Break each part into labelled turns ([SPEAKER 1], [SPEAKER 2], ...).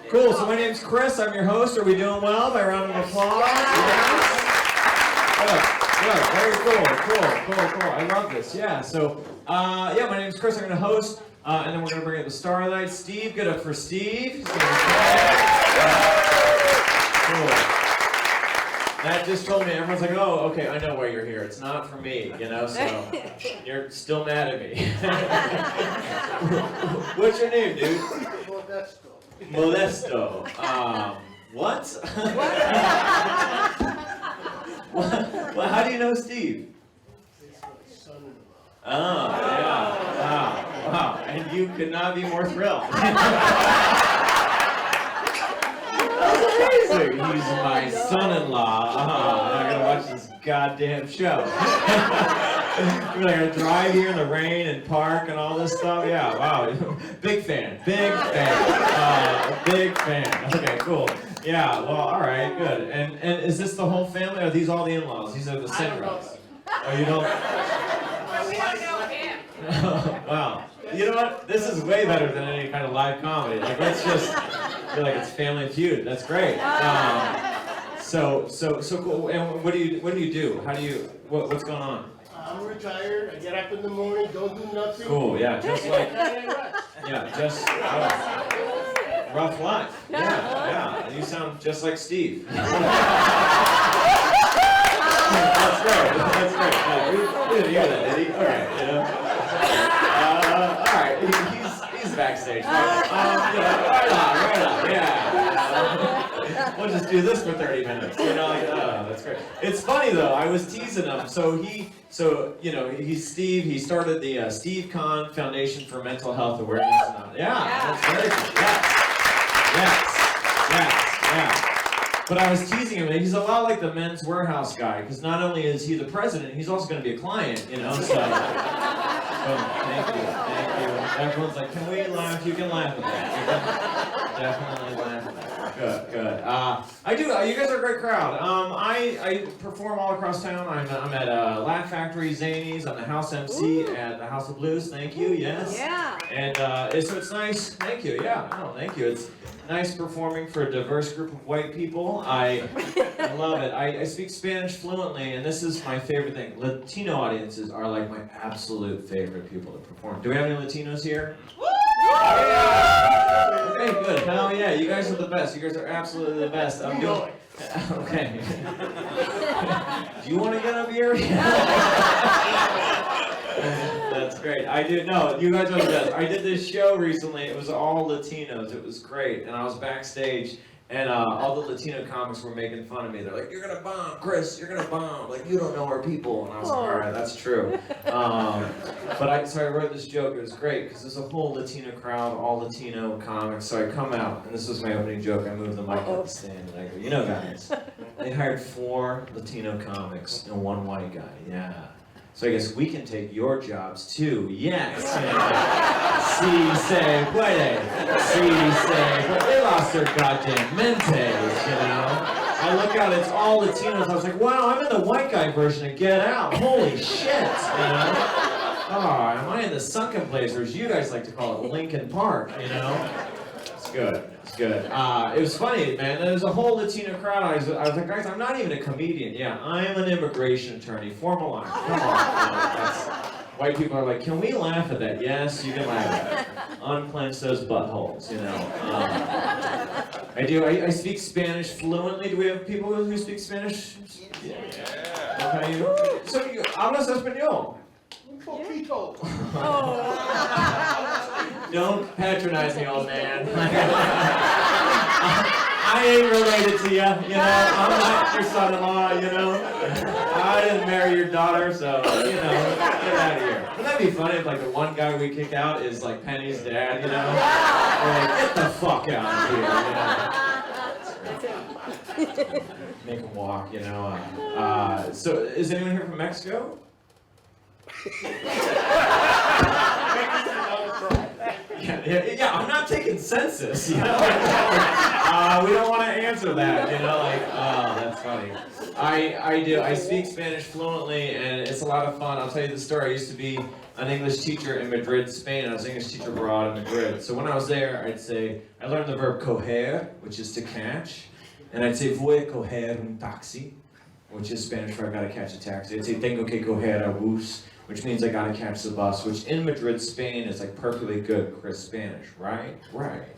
[SPEAKER 1] Cool, so my name's Chris, I'm your host. Are we doing well? By a round of applause? Yes. Good, very cool. I love this, yeah. So, yeah, my name's Chris, I'm gonna host, and then we're gonna bring up the star of the night, Steve. Get up for Steve. Cool. That just told me, everyone's like, oh, okay, I know why you're here. It's not for me, you know, so you're still mad at me. What's your name, dude? Modesto. What? Well, how do you know Steve?
[SPEAKER 2] He's my son-in-law.
[SPEAKER 1] Oh, yeah. Wow. And you could not be more thrilled. That's amazing. He's my son-in-law. I'm gonna watch this goddamn show. We're gonna drive here in the rain and park and all this stuff. Yeah, wow. Big fan. Big fan. Okay, cool. Yeah, well, all right, good. And is this the whole family? Or are these all the in-laws? These are the Senras. Oh, you don't?
[SPEAKER 3] We don't know him.
[SPEAKER 1] Wow. You know what? This is way better than any kind of live comedy. Like, let's just feel like it's Family Feud. That's great. So cool. And what do you do? How do you? What's going on?
[SPEAKER 2] I'm retired. I get up in the morning, don't do nothing.
[SPEAKER 1] Cool. Yeah. Just like.
[SPEAKER 2] And I rest.
[SPEAKER 1] Yeah. Just. Rough life. Yeah. You sound just like Steve. That's great. We didn't hear that, did he? Okay. You know. All right. He's backstage. Right on. Yeah. We'll just do this for 30 minutes. You know, like, oh, that's great. It's funny though. I was teasing him. So he's Steve. He started the Steve Kahn Foundation for Mental Health Awareness. That's very cool. Yes. But I was teasing him, and he's a lot like the Men's Warehouse guy, because not only is he the president, he's also going to be a client, you know, so thank you. Everyone's like, can we laugh? You can laugh at that. Definitely laugh at that. Good. I do, you guys are a great crowd. I perform all across town. I'm at Laugh Factory, Zanies. I'm the house MC at the House of Blues. Thank you, yes.
[SPEAKER 3] Yeah.
[SPEAKER 1] And so it's nice, thank you, thank you. It's nice performing for a diverse group of white people. I love it. I speak Spanish fluently, and this is my favorite thing. Latino audiences are like my absolute favorite people to perform. Do we have any Latinos here? Yeah. Okay, good. Hell yeah, you guys are the best. You guys are absolutely the best. I'm doing. Okay. Do you want to get up here? That's great. I do. No, you guys are the best. I did this show recently. It was all Latinos. It was great. And I was backstage, and all the Latino comics were making fun of me. They're like, "You're gonna bomb, Chris. You're gonna bomb. Like, you don't know our people." And I was like, "All right, that's true." But I wrote this joke. It was great because there's a whole Latino crowd, all Latino comics. So I come out, and this was my opening joke. I moved the mic up the stand, and I go, "You know, guys, they hired 4 Latino comics and 1 white guy. Yeah. So I guess we can take your jobs too. Yes. Si se puede. They lost their goddamn mentes, you know. I look out, it's all Latinos. I was like, wow, I'm in the white guy version of Get Out. Holy shit, you know. Oh, am I in the sunken place, or as you guys like to call it, Lincoln Park, you know? It's good. It was funny, man. There was a whole Latino crowd. I was like, guys, I'm not even a comedian. Yeah, I'm an immigration attorney. Formalize. Come on. White people are like, can we laugh at that? Yes, you can laugh at it. Unclench those buttholes, you know. I do. I speak Spanish fluently. Do we have people who speak Spanish? Yeah. Okay. So, hablas español?
[SPEAKER 2] Un poquito.
[SPEAKER 1] Don't patronize me, old man. I ain't related to you, you know. I'm not your son-in-law, you know. I didn't marry your daughter, so, you know, get out of here. Wouldn't that be funny if, like, the one guy we kick out is, like, Penny's dad, you know? We're like, get the fuck out of here, you know? Make him walk, you know. So, is anyone here from Mexico? Yeah, I'm not taking census, you know. We don't want to answer that, you know, like, oh, that's funny. I do. I speak Spanish fluently, and it's a lot of fun. I'll tell you the story. I used to be an English teacher in Madrid, Spain. I was an English teacher abroad in Madrid. So when I was there, I learned the verb coger, which is to catch. And I'd say, voy a coger un taxi, which is Spanish for I gotta catch a taxi. I'd say, tengo que coger a bus, which means I gotta catch the bus, which in Madrid, Spain is like perfectly good, crisp Spanish, right? Right.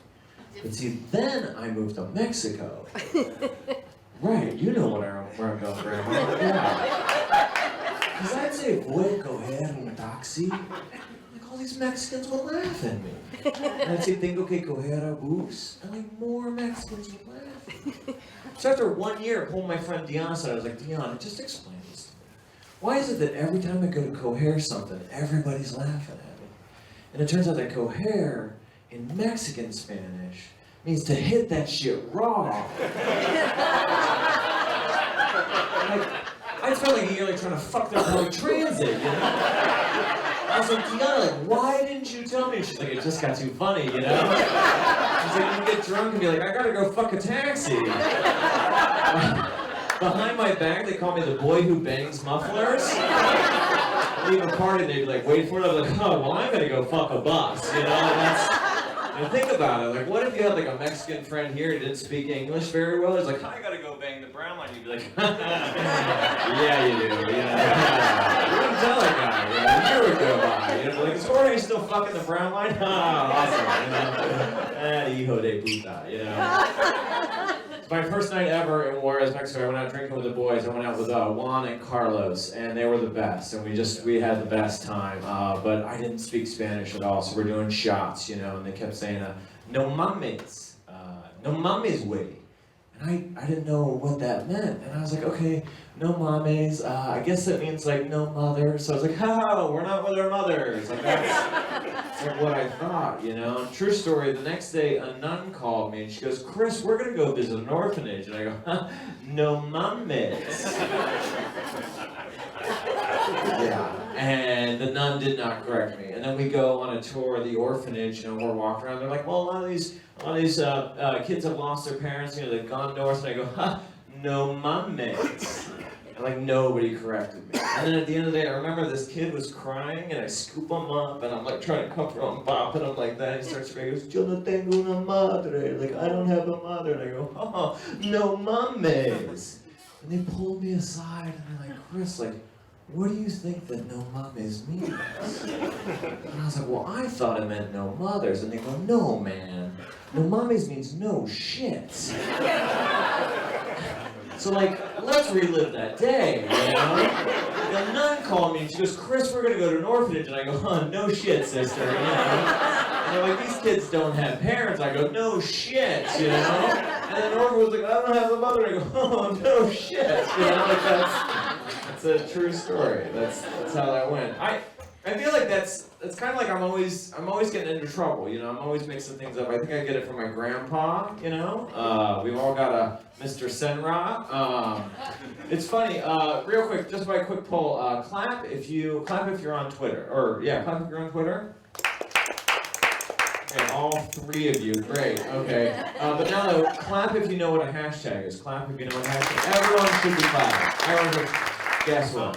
[SPEAKER 1] But see, then I moved to Mexico. Right, you know where I'm going, Grandma. Yeah. Because I'd say, voy a coger un taxi. Like, all these Mexicans would laugh at me. And I'd say, tengo que coger a bus. And like, more Mexicans would laugh at me. So after 1 year, I pulled my friend Dion aside. I was like, Dion, just explain this to me. Why is it that every time I go to coger something, everybody's laughing at me? And it turns out that coger in Mexican Spanish means to hit that shit raw. Like, I spent like a year like trying to fuck their public transit, you know? I was like, Deanna, like, why didn't you tell me? She's like, it just got too funny, you know? She's like, you get drunk and be like, I gotta go fuck a taxi. Behind my back, they call me the boy who bangs mufflers. Leave a party, they'd be like, wait for it. I'm like, oh, well, I'm gonna go fuck a bus, you know? And think about it, like, what if you had like a Mexican friend here who didn't speak English very well? He's like, I gotta go bang the brown line. You'd be like, yeah, you do, you know? You wouldn't tell a guy, you know? A year would go by, you know? Like, is Jorge still fucking the brown line? Oh, awesome, you know? Hijo de puta, you know? It's my first night ever in Juarez, Mexico. I went out drinking with the boys. I went out with Juan and Carlos, and they were the best. And we had the best time. But I didn't speak Spanish at all, so we're doing shots, you know. And they kept saying, "No mames, no mames, güey." And I didn't know what that meant. And I was like, okay, no mames. I guess that means like no mother. So I was like, ha, we're not with our mothers. Like that's like what I thought, you know. And true story. The next day, a nun called me and she goes, Chris, we're gonna go visit an orphanage. And I go, no mames. Yeah, and the nun did not correct me. And then we go on a tour of the orphanage, you know, we're walking around. They're like, well, a lot of these kids have lost their parents, you know, they've gone north. And I go, ha, no mames. And like nobody corrected me. And then at the end of the day, I remember this kid was crying, and I scoop him up, and I'm like trying to comfort him, bopping him like that. He starts crying, he goes, yo no tengo una madre. Like, I don't have a mother. And I go, oh, no mames. And they pulled me aside, and they're like, Chris, like, what do you think that no mames means? And I was like, well, I thought it meant no mothers. And they go, no, man. No mames means no shit. So, like, let's relive that day, you know? The nun called me and she goes, Chris, we're gonna go to an orphanage. And I go, oh, no shit, sister, you know? And they're like, these kids don't have parents. I go, no shit, you know? And then the orphan was like, I don't have a mother. And I go, oh, no shit, you know? Like, that's a true story. That's how that went. I feel like that's kind of like I'm always getting into trouble, you know. I'm always mixing things up. I think I get it from my grandpa, you know. We've all got a Mr. Senra. It's funny. Real quick, just by a quick poll. Clap if you're on Twitter, clap if you're on Twitter. Okay, all three of you, great. Okay, but now though, clap if you know what a hashtag is. Clap if you know what a hashtag. Everyone should be clapping. Everyone should. Guess what?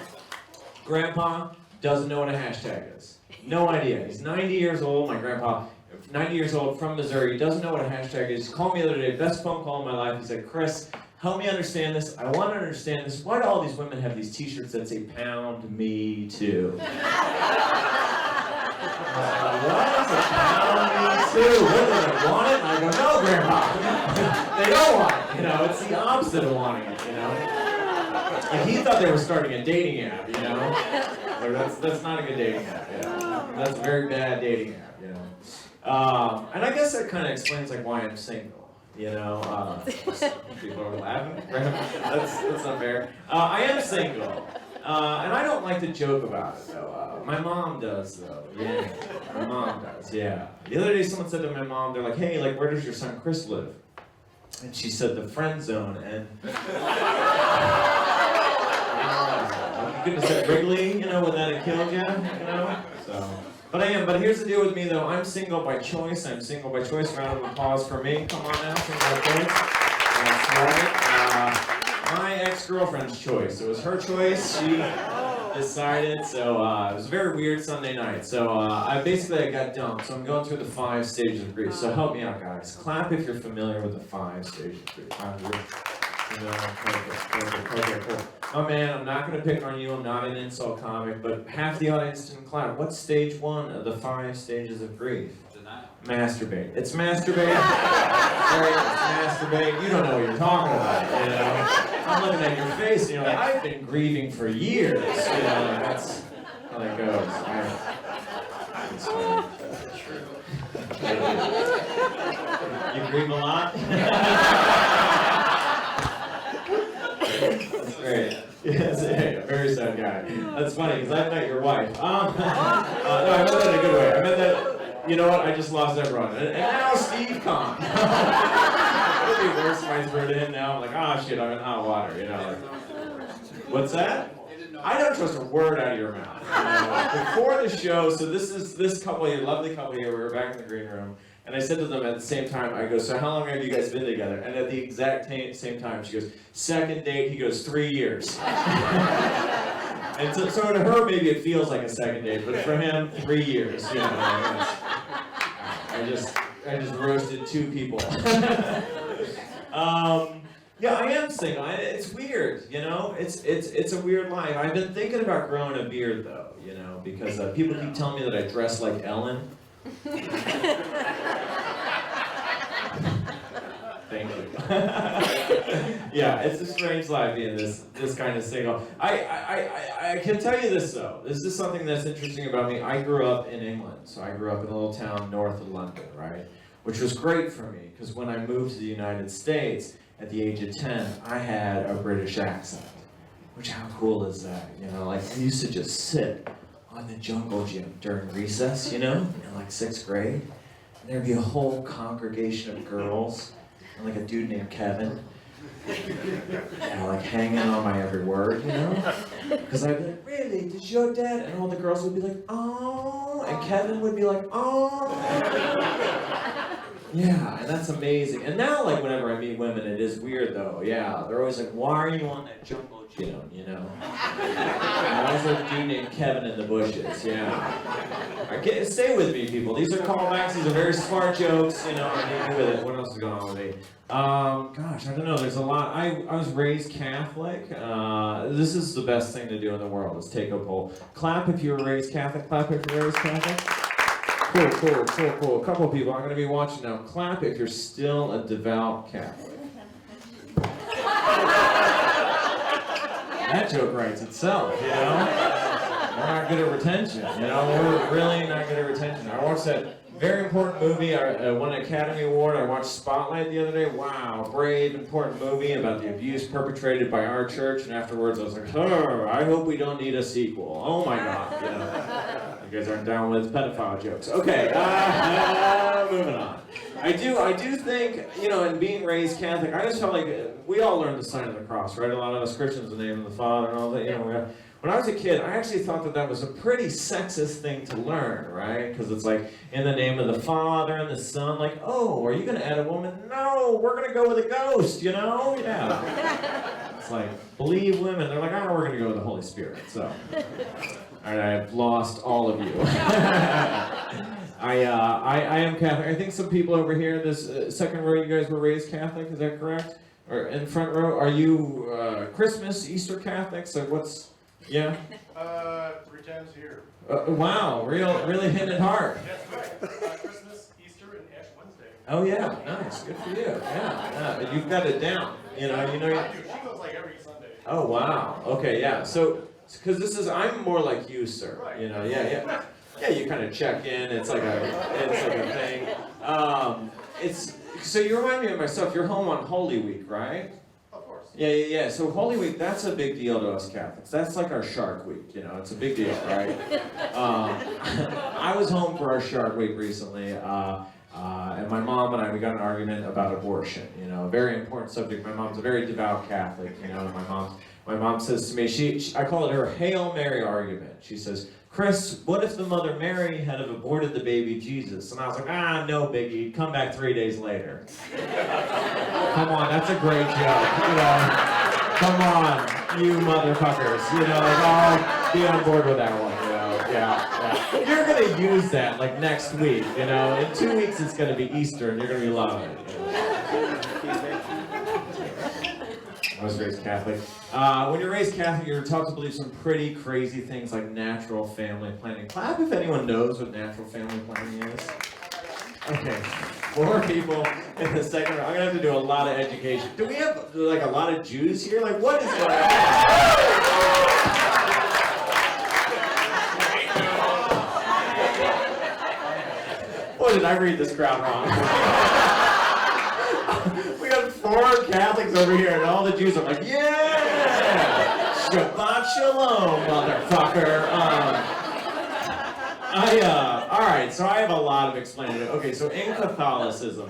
[SPEAKER 1] Grandpa doesn't know what a hashtag is. No idea. He's 90 years old. My grandpa, 90 years old from Missouri, doesn't know what a hashtag is. He called me the other day, best phone call of my life. He said, Chris, help me understand this. I want to understand this. Why do all these women have these t-shirts that say, pound me too? What is a pound me too? What, do they want it? And I go, no, Grandpa. They don't want it. You know, it's the opposite of wanting it, you know? And he thought they were starting a dating app, you know? Or that's not a good dating app, yeah. That's a very bad dating app, you know? And I guess that kind of explains like why I'm single, you know? People are laughing, that's not fair. I am single, and I don't like to joke about it though. My mom does though, yeah. My mom does, yeah. The other day someone said to my mom, they're like, hey, like where does your son Chris live? And she said the friend zone, and you couldn't have said Wrigley, you know, when that had killed you, you know? So, But I am. But here's the deal with me, though. I'm single by choice. I'm single by choice. Round of applause for me. Come on now, single by choice. That's right. My ex-girlfriend's choice. It was her choice. She decided. So it was a very weird Sunday night. So I got dumped. So I'm going through the 5 stages of grief. So help me out, guys. Clap if you're familiar with the 5 stages of grief. Okay, cool. Oh man, I'm not going to pick on you. I'm not an insult comic, but half the audience didn't clap. What's stage 1 of the 5 stages of grief?
[SPEAKER 4] Denial.
[SPEAKER 1] Masturbate. It's masturbate. Right? It's masturbate. You don't know what you're talking about. You know? I'm looking at your face, and you're like, I've been grieving for years. You know, that's how that goes. You grieve a lot? That's great. Yes, hey, a very sad guy. That's funny, because I met your wife. No, I meant that in a good way. I meant that, you know what, I just lost everyone. And now Steve Kahn. It would be worse if I threw it in now. I'm like, oh shit, I'm in hot water, you know. Like, what's that? I don't trust a word out of your mouth. You know? Before the show, so this couple here, lovely couple here, we were back in the green room, and I said to them at the same time, I go, so how long have you guys been together? And at the exact same time, she goes, second date, he goes, 3 years. And so to her, maybe it feels like a second date, but for him, 3 years. You know, I just roasted 2 people. Yeah, I am single. It's weird, you know. It's a weird life. I've been thinking about growing a beard, though, you know, because people keep telling me that I dress like Ellen. Thank you. Yeah, it's a strange life being this kind of single. I can tell you this though. This is something that's interesting about me. I grew up in England, so I grew up in a little town north of London, right? Which was great for me because when I moved to the United States at the age of 10, I had a British accent. Which, how cool is that? You know, like I used to just sit on the jungle gym during recess, you know, in like 6th grade. And there'd be a whole congregation of girls and like a dude named Kevin. Yeah, like hanging on my every word, you know? Because I'd be like, really, did your dad? And all the girls would be like, oh. And Kevin would be like, oh. Yeah, and that's amazing. And now, like, whenever I meet women, it is weird, though. Yeah, they're always like, why are you on that jungle gym, you know? And I was with a dude named Kevin in the bushes, yeah. Stay with me, people. These are callbacks. These are very smart jokes, you know. I mean, with it. What else is going on with me? Gosh, I don't know. There's a lot. I was raised Catholic. This is the best thing to do in the world, is take a poll. Clap if you were raised Catholic. Clap if you were raised Catholic. Cool. A couple of people I'm going to be watching now. Clap if you're still a devout Catholic. That joke writes itself, you know? We're not good at retention, you know? We're really not good at retention. I watched that very important movie. I won an Academy Award. I watched Spotlight the other day. Wow, brave, important movie about the abuse perpetrated by our church. And afterwards, I was like, oh, I hope we don't need a sequel. Oh my God, you know? You guys aren't down with pedophile jokes. Okay, moving on. I do think, you know, in being raised Catholic, I just felt like we all learned the sign of the cross, right? A lot of us Christians, the name of the Father and all that, you know. When I was a kid, I actually thought that was a pretty sexist thing to learn, right? Because it's like, in the name of the Father and the Son, like, oh, are you going to add a woman? No, we're going to go with a ghost, you know? Yeah. It's like, believe women. They're like, oh, we're going to go with the Holy Spirit, so. All right, I've lost all of you. I am Catholic. I think some people over here, this second row, you guys were raised Catholic, is that correct? Or in front row, are you Christmas, Easter Catholics? So what's, yeah?
[SPEAKER 5] 3 times a year.
[SPEAKER 1] Wow, really hitting it hard.
[SPEAKER 5] That's right. Christmas, Easter, and Ash Wednesday.
[SPEAKER 1] Oh yeah, nice, good for you. Yeah, you've got it down. You know.
[SPEAKER 5] I do. She goes like every Sunday.
[SPEAKER 1] Oh wow. Okay, yeah. So, because I'm more like you, sir.
[SPEAKER 5] Right.
[SPEAKER 1] You know, yeah. Yeah, you kind of check in. It's like a thing. So you remind me of myself. You're home on Holy Week, right?
[SPEAKER 5] Of course.
[SPEAKER 1] Yeah. So Holy Week, that's a big deal to us Catholics. That's like our Shark Week, you know. It's a big deal, right? I was home for our Shark Week recently. And my mom and I, we got in an argument about abortion, you know, a very important subject. My mom's a very devout Catholic, you know, and my mom says to me, I call it her Hail Mary argument. She says, Chris, what if the Mother Mary had have aborted the baby Jesus? And I was like, no biggie, come back 3 days later. Come on, that's a great joke, you know. Come on, you motherfuckers, you know, like, I'll be on board with that one, you know, yeah. You're gonna use that, like, next week, you know. In 2 weeks, it's gonna be Easter, and you're gonna be loving it. You know? I was raised Catholic. When you're raised Catholic, you're taught to believe some pretty crazy things like natural family planning. Clap if anyone knows what natural family planning is. Okay, 4 people in the second round. I'm gonna have to do a lot of education. Do we have like a lot of Jews here? Like, what is going on? Boy, did I read this crowd wrong? We got 4 Catholics over here, and all the Jews are like, yeah! Shabbat shalom, motherfucker! Alright, so I have a lot of explaining to do. Okay, so in Catholicism,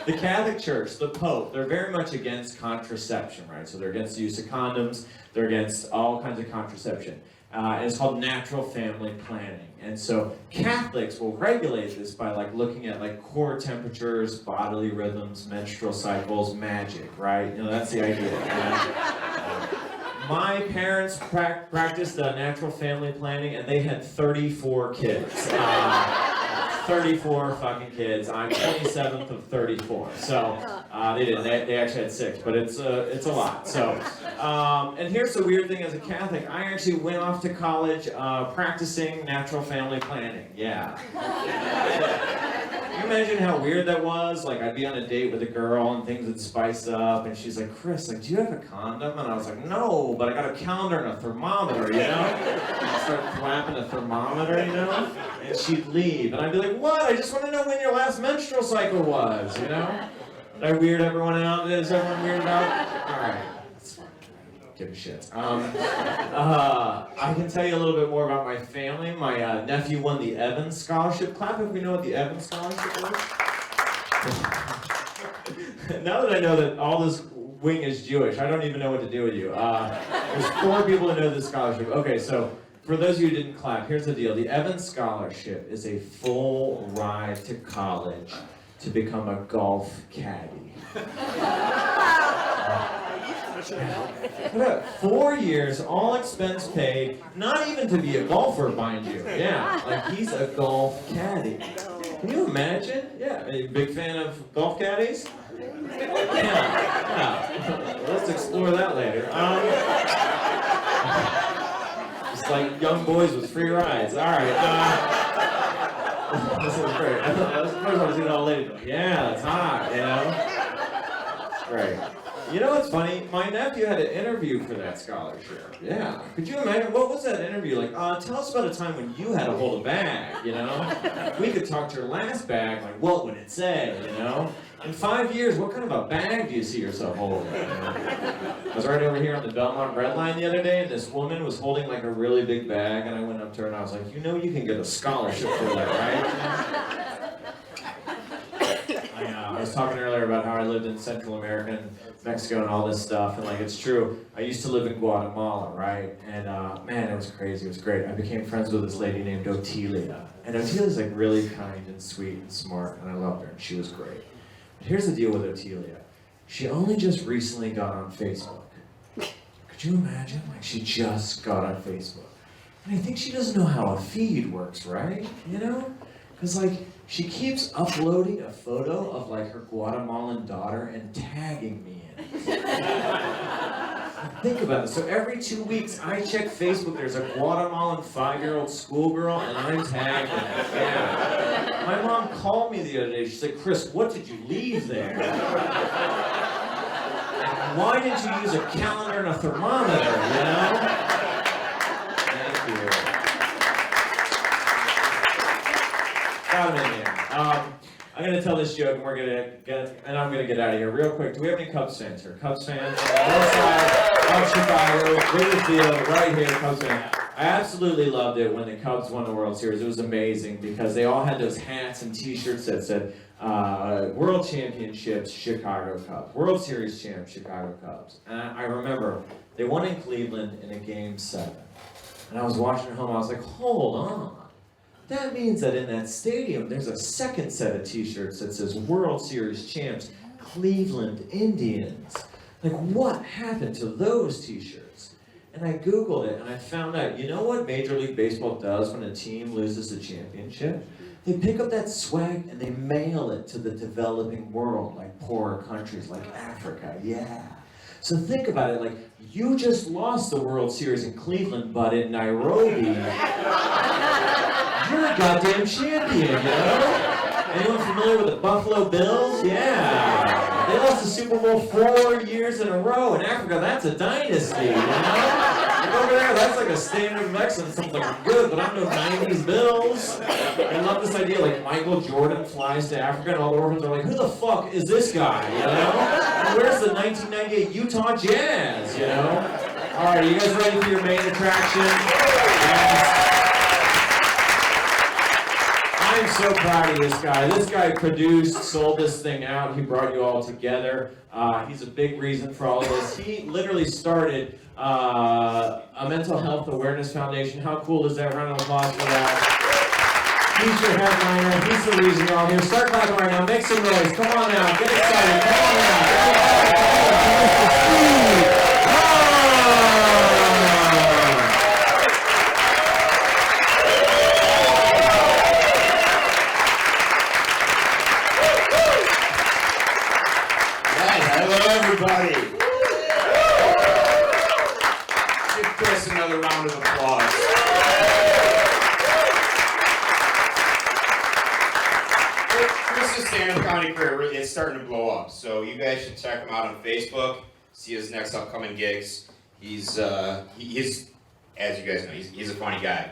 [SPEAKER 1] the Catholic Church, the Pope, they're very much against contraception, right? So they're against the use of condoms, they're against all kinds of contraception. And it's called natural family planning. And so Catholics will regulate this by like looking at like core temperatures, bodily rhythms, menstrual cycles, magic, right? You know, that's the idea. You know? My parents practiced natural family planning, and they had 34 kids. 34 fucking kids. I'm 27th of 34. So they didn't. They actually had 6, but it's a lot. So and here's the weird thing: as a Catholic, I actually went off to college practicing natural family planning. Yeah. Can you imagine how weird that was? Like, I'd be on a date with a girl and things would spice up, and she's like, Chris, like, do you have a condom? And I was like, no, but I got a calendar and a thermometer, you know? I'd start flapping a thermometer, you know? And she'd leave, and I'd be like, what? I just want to know when your last menstrual cycle was, you know? Did I weird everyone out? Is everyone weirded out? All right. Give a shit. I can tell you a little bit more about my family. My nephew won the Evans Scholarship. Clap if we know what the Evans Scholarship is. Now that I know that all this wing is Jewish, I don't even know what to do with you. There's 4 people who know this scholarship. Okay, so for those of you who didn't clap, here's the deal. The Evans Scholarship is a full ride to college to become a golf caddy. 4 years, all expense paid, not even to be a golfer, mind you. Yeah, like he's a golf caddy. Can you imagine? Yeah, are you a big fan of golf caddies? Yeah. Let's explore that later. Just like young boys with free rides. All right. This is great. That's the first one I was all ladies. Yeah, it's hot, you know? Great. You know what's funny? My nephew had an interview for that scholarship. Yeah. Could you imagine? What was that interview like? Tell us about a time when you had to hold a bag, you know? We could talk to your last bag, like, what would it say, you know? In 5 years, what kind of a bag do you see yourself holding? You know? I was right over here on the Belmont Red Line the other day, and this woman was holding like a really big bag, and I went up to her and I was like, you know you can get a scholarship for that, right? I was talking earlier about how I lived in Central America and Mexico and all this stuff, and like it's true. I used to live in Guatemala, right? And man, it was crazy. It was great. I became friends with this lady named Otilia, and Otilia's like really kind and sweet and smart, and I loved her, and she was great. But here's the deal with Otilia: she only just recently got on Facebook. Could you imagine? Like she just got on Facebook, and I think she doesn't know how a feed works, right? You know, because like. She keeps uploading a photo of like her Guatemalan daughter and tagging me in it. Think about it. So every 2 weeks I check Facebook, there's a Guatemalan 5-year-old schoolgirl and I'm tagged in it. Yeah. My mom called me the other day. She said, Chris, what did you leave there? Why did you use a calendar and a thermometer, you know? Thank you. Got him in here. I'm gonna tell this joke, and I'm gonna get out of here real quick. Do we have any Cubs fans here? Cubs fans? North side of Chicago, biggest deal right here, Cubs fans. I absolutely loved it when the Cubs won the World Series. It was amazing because they all had those hats and T-shirts that said, World Championships, Chicago Cubs. World Series champs, Chicago Cubs. And I remember they won in Cleveland in a Game 7. And I was watching at home, I was like, hold on. That means that in that stadium, there's a second set of t-shirts that says World Series champs, Cleveland Indians. Like, what happened to those t-shirts? And I Googled it, and I found out, you know what Major League Baseball does when a team loses a championship? They pick up that swag and they mail it to the developing world, like poorer countries like Africa, yeah. So think about it, like, you just lost the World Series in Cleveland, but in Nairobi, you're a goddamn champion, you know? Anyone familiar with the Buffalo Bills? Yeah. They lost the Super Bowl 4 years in a row. In Africa, that's a dynasty, you know? Like over there, that's like a standard of excellence, something good, but I'm no 90s Bills. I love this idea, like Michael Jordan flies to Africa and all the orphans are like, who the fuck is this guy, you know? And where's the 1998 Utah Jazz, you know? All right, are you guys ready for your main attraction? I'm so proud of this guy. This guy produced, sold this thing out. He brought you all together. He's a big reason for all of this. He literally started a mental health awareness foundation. How cool is that? Round of applause for that. He's your headliner. He's the reason you're all here. Start clapping right now. Make some noise. Come on now. Get excited. Come on now.
[SPEAKER 4] Hello, everybody. Give Chris another round of applause. Chris's stand-up comedy career really is starting to blow up, so you guys should check him out on Facebook. See his next upcoming gigs. He's as you guys know, he's a funny guy.